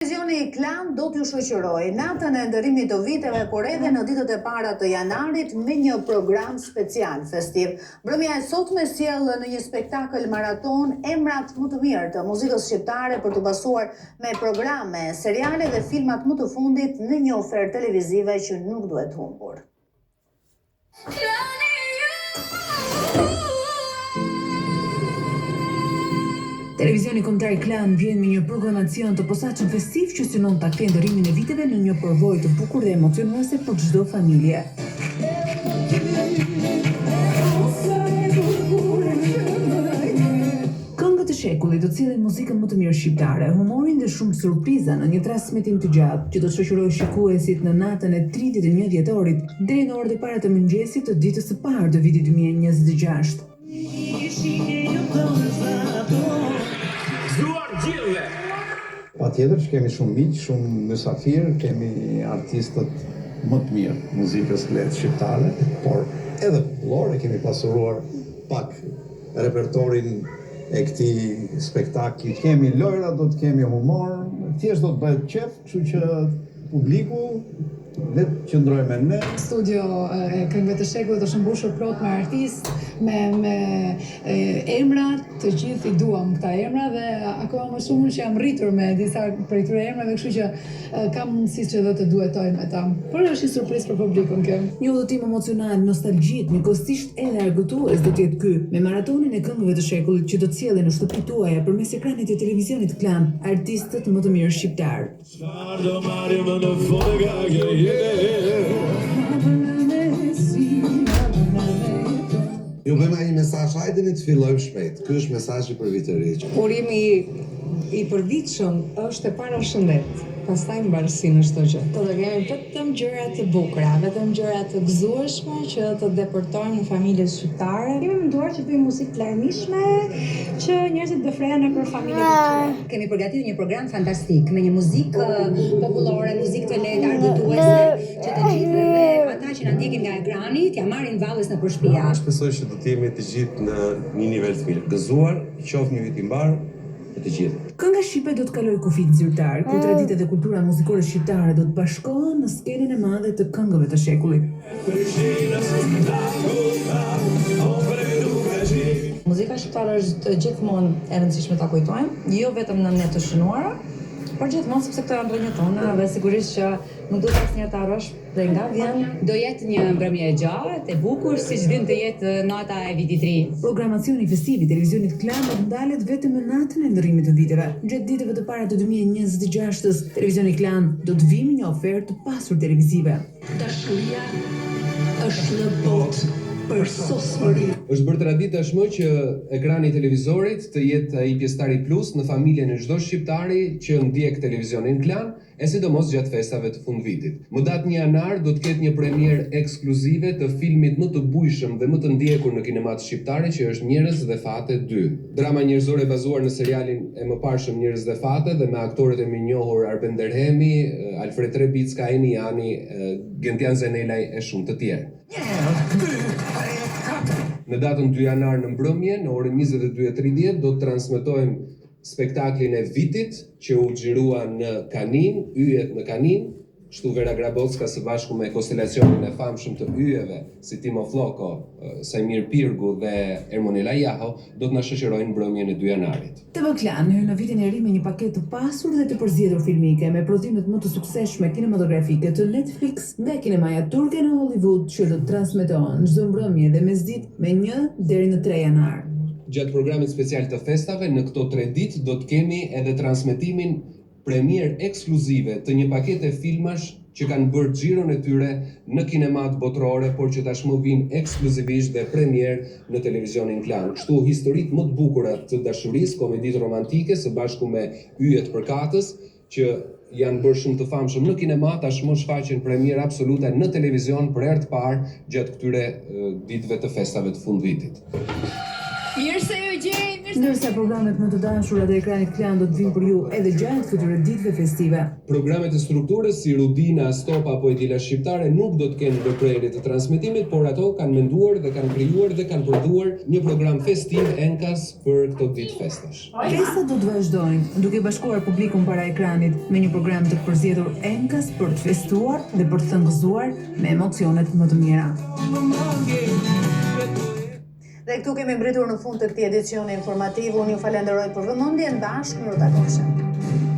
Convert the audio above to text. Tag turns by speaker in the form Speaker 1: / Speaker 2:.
Speaker 1: Televizioni Klan do t'ju shoqërojë natën e ndërimit të viteve, por edhe në ditët e para të janarit me një program special festiv. Mbrëmja e sotme sjell në një spektakël maraton emrat më të mirë të muzikës shqiptare për të pasuar me programe, seriale dhe filmat më të fundit në një ofertë televizive që nuk duhet humbur.
Speaker 2: Televizioni kombëtar Klan vjen me një programacion të posaçëm festiv që synon ta kthejë ndërimin e viteve në një përvojë të bukur dhe emocionuese për çdo familje. Këngët e shekullit do të sjellin muzikën më të mirë shqiptare, humorin dhe shumë surpriza në një transmetim të gjatë që do të shoqërojë shikuesit në natën e 31 dhjetorit deri në orët e para të mëngjesit të ditës së parë të vitit 2026.
Speaker 3: Patjetër që kemi shumë miq, shumë mysafir, kemi artistët më të mirë muzikës lehtë shqiptare, por edhe popullore, kemi pasuruar pak repertorin e këtij spektakli. Kemi lojra, do të kemi humor, thjesht do të bëhet qef, kështu që publiku le të qëndrojë me ne.
Speaker 4: Studio e këngëve të shekullit është mbushur plot me artistë, me emra, të gjithë I duam këta emra dhe akoma më shumë që jam rritur me disa prej këtyre emrave, kështu që kam mundësi që do të duetoj me ta. Por është një surprizë për publikun kjo.
Speaker 2: Një udhëtim emocional, nostalgjik, njëkohësisht edhe argëtues do të jetë ky, me maratonin e këngëve të shekullit që do të sjellin në shtëpitë tuaja përmes ekranit të televizionit Klan, artistët më të mirë shqiptar.
Speaker 5: Ju bëjmë një mesazh, hajdeni të fillojmë shpejt. Ky është mesazhi për vitin e ri.
Speaker 6: Urimi I përditshëm është e parashëndet, pastaj mbarësi në çdo gjë. Të kemi vetëm gjëra të bukura, vetëm gjëra të gëzueshme që të depërtojmë në familjet shqiptare.
Speaker 7: Kemi menduar që bëjmë muzikë të larmishme, që njerëzit të frehen nëpër familjet e tyre.
Speaker 1: Kemi përgatitur një program fantastik me një muzikë popullore, muzikë të lehtë, argëtuese, që të gjithë ata që na ndjekin nga ekrani t'ja marrin vallës nëpër shtëpia.
Speaker 8: Shpresoj që do të jemi të gjithë në një nivel të mirë. Gëzuar, qoftë një vit I mbar për të gjithë.
Speaker 2: Kënga shqipe do të kalojë kufit zyrtar, ku traditat dhe kultura muzikore shqiptare do të bashkohen në skenën e madhe të këngëve të shekullit.
Speaker 6: Muzika shqiptare është gjithmonë e rëndësishme ta kujtojmë, jo vetëm në ne të shënuara, por gjithmonë sepse këto janë rrënjët tona dhe sigurisht që nuk duhet asnjëherë ta harrosh dhe nga vjen.
Speaker 1: Do jetë një mbrëmje e gjatë, e bukur, siç vjen të jetë nata e vitit ri.
Speaker 2: Programacioni festiv I televizionit Klan do të ndalet vetëm në natën e ndërrimit të viteve. Gjatë ditëve të para të 2026-s, televizioni Klan do të vijë me një ofertë të pasur televizive.
Speaker 9: Dashuria është në botë për sosmëri.
Speaker 10: Është bërë traditë tashmë që ekrani I televizorit të jetë ai pjesëtari plus në familjen e çdo shqiptari që ndjek televizionin Klan, e sidomos gjatë festave të fundvitit. Më datë 1 janar do të ketë një premierë ekskluzive të filmit më të bujshëm dhe më të ndjekur në kinemat shqiptare, që është Njerëz dhe Fate 2. Drama njerëzore bazuar në serialin e mëparshëm Njerëz dhe Fate dhe me aktorët e mirënjohur Arben Derhemi, Alfred Trebicka, Eni Jani, Gentian Zenelaj e shumë të tjerë. Në datën 2 janar në mbrëmje, në orën 22:30 do të transmetojmë spektaklin e vitit që u xhirua në Kanin, Yjet në Kanin, kështu Vera Grabocka së bashku me konstelacionin e famshëm të yjeve si Timo Floko, Sajmir Pirgu dhe Ermonela Jaho do të na shoqërojnë mbrëmjen e 2 janarit.
Speaker 2: TV Klan hyn në vitin e ri me një paketë të pasur dhe të përzgjedhur filmike me prodhimet më të suksesshme kinematografike të Netflix nga kinemaja turke në Hollywood që do të transmetohen çdo mbrëmje dhe mesditë me 1 deri në 3 janar.
Speaker 10: Gjatë programit special të festave, në këto 3 ditë do të kemi edhe transmetimin premier ekskluzive të një pakete filmash që kanë bërë xhiron e tyre në kinemat botërore, por që tashmë vijnë ekskluzivisht dhe premier në televizionin Klan. Kështu historitë më të bukura të dashurisë, komeditë romantike së bashku me Yjet për Katës, që janë bërë shumë të famshëm në kinema, tashmë shfaqen premier absolute në televizion për herë të parë gjatë këtyre ditëve të festave të fundvitit.
Speaker 1: Mirë se ju gjej, mirë
Speaker 2: Ndërsa programet më të dashura të ekranit Klan do të vinë për ju edhe gjatë këtyre ditëve festive.
Speaker 10: Programet e strukturës si Rudina, Stopa apo Edila Shqiptare nuk do të kenë ndërprerje të transmetimit, por ato kanë menduar dhe kanë krijuar dhe kanë prodhuar një program festiv enkas për këto ditë festash.
Speaker 2: Festat do të vazhdojnë, duke bashkuar publikun para ekranit me një program të përzgjedhur enkas për të festuar dhe për të thëngëzuar me emocionet më të mira.
Speaker 1: Dhe këtu kemi mbritur në fund të këtij edicioni informativ. Unë ju falenderoj për vëmendjen. Bashkë, mirë takojmë.